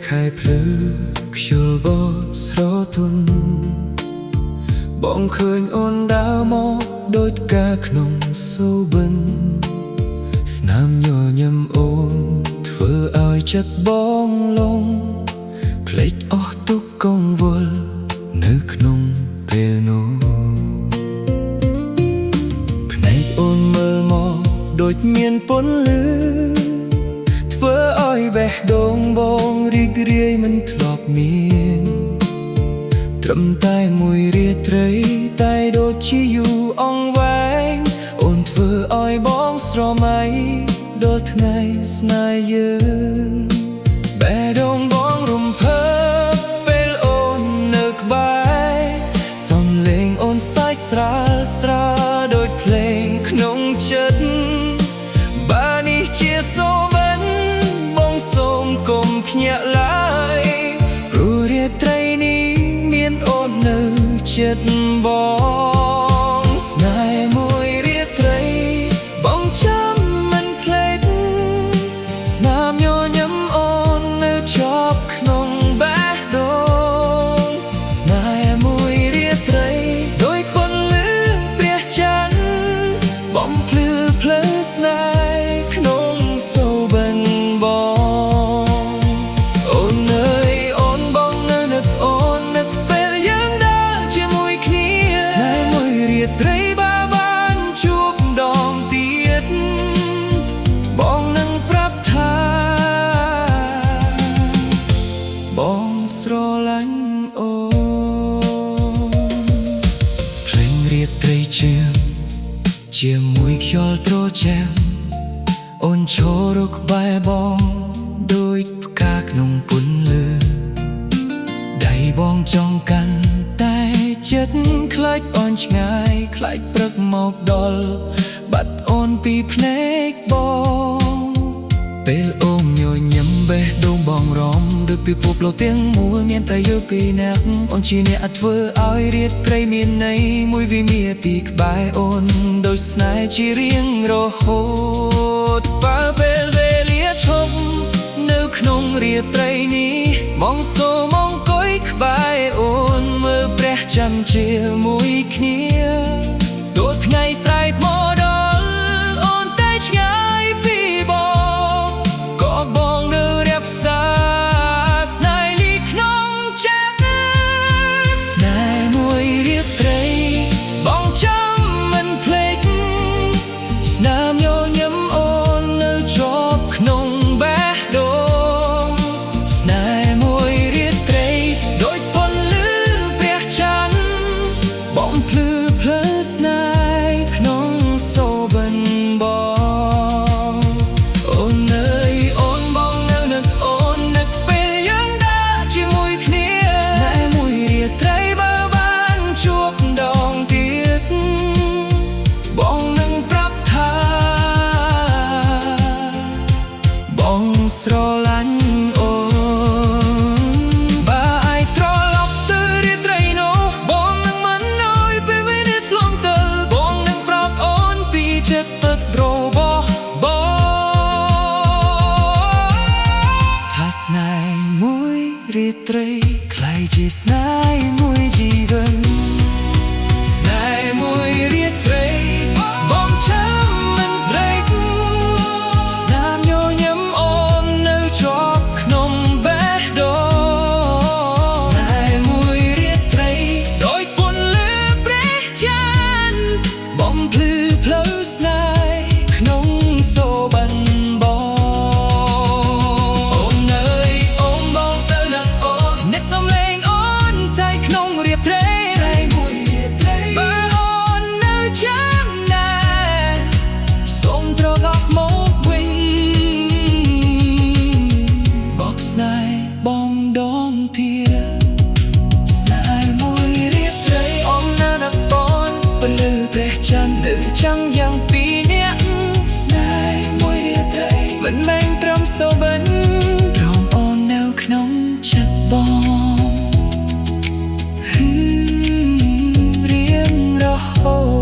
ខែភ្លឺខ្យល់បោកស្រទន់បងឃើញអូនដើរមកដូចផ្កាក្នុងសូបិនស្នាមញញឹមអូនធ្វើឲ្យចិត្តបងលងភ្លេចអស់ទុក្ខកង្វល់នៅក្នុងពេលនោះភ្នែកអូនមើលមកដូចមានពន្លឺធ្វើឲ្យបេះដូងបងរីករាយមិនធ្លាប់មានត្រឹមតែមួយរាត្រីតែដូចជាយូរអង្វែងអូនធ្វើឲ្យបងស្រមៃដល់ថ្ងៃស្នេហ៍យើងបេះដូងបងរំភើបពេលអូននៅក្បែរសំឡេងអូនសាយស្រាលស្រាលដូចភ្លេងក្នុងចិត្តបើនេះជាសូមបងសូមកុំភ្ញាក់ឡើយព្រោះរាត្រីនេះមានអូននៅចិត្តបងស្នេហ៍មួយរាត្រីបងចាំមិនភ្លេចស្នាមញញឹមអូននៅជាប់ក្នុងបេះដូងស្នេហ៍មួយរាត្រីដោយពន្លឺព្រះច័ន្ទបំភ្លឺភ្លើងស្នេហ៍ក្នុងសូបិនបងស្រឡាញ់អូនភ្លេងរាត្រីជាមួយខ្យល់ត្រជាក់អូនឈររកក្បែរបងដូចផ្កាក្នុងពន្លឺដៃបងចង់កាន់តែចិត្តខ្លាចអូនឆ្ងាយខ្លាចព្រឹកមកដល់បាត់អូនពីភ្នែកបងពេលអូនញញឹមបេះដូងបងរំដូចពីពពលោទាំងមូលមានតែយើងពីរនាក់អូនជាអ្នកអាចធ្វើឲ្យរាត្រីមានន័យមួយវិមាទីក្បែរអូនដូចស្នេហ៍ជារៀងរហូតបើពេលវេលាឈប់នៅក្នុងរាត្រីនេះបងសូមអង្គុយក្បែរអូនមើលព្រះច័ន្ទជាមួយគ្នាដូចថ្ងៃស្រែកមកដល់អូនតែឆ្ងាយពីបងក៏បងនៅរៀបសារស្នេហ៍នេះក្នុងចិត្តស្នេហ៍មួយរាត្រីបងចាំមិនភ្លេចស្នាមញញឹមអូននៅជាប់ក្នុងបេះដូងស្នេហ៍មួយរាត្រីដូចពន្លឺព្រះច័ន្ទបំភ្លឺភ្លើងស្នេហ៍ក្នុងសូបិនបងអូនអើយអូនបងនៅនឹកអូននឹកពេលយើងដើរជាមួយគ្នាស្នេហ៍មួយរាត្រីបើបានជួបដងទៀតបងនឹងប្រាប់ថាបងស្រឡាញ់អូនបើអាចត្រឡប់ទៅរាត្រីនោះបងនឹងមិនឲ្យពេលវេលាឆ្លងទៅបងនឹងប្រាប់អូនពីចិត្តពិតរបស់បងថាស្នេហ៍មួយរាត្រីคล้ายជាស្នេហ៍មួយជីវិតស្នេហ៍មួយរាត្រីបងចាំមិនភ្លេចស្នាមញញឹមអូននៅជាប់ក្នុងបេះដូងស្នេហ៍មួយរាត្រីដោយពន្លឺព្រះច័ន្ទបំភ្លឺផ្លូវស្នេហ៍ក្នុងសូបិនបងអូនអើយអូនបងទៅនឹកអូនអ្នកសំឡេងអូនសាយក្នុងរាត្រីស្នេហ៍មួយរាត្រីបើអូននៅចាំណាសូមត្រឡប់មកវិញบอกស្នេហ៍បងដងទៀតស្នេហ៍មួយរាត្រីអូននៅនឹកអូនពន្លឺព្រះច័ន្ទនៅចាំយ៉ាងពីរនាក់ស្នេហ៍មួយរាត្រីមិនមែនត្រឹមសូបិនត្រង់អូននៅក្នុងចិត្តបងរៀងរហូត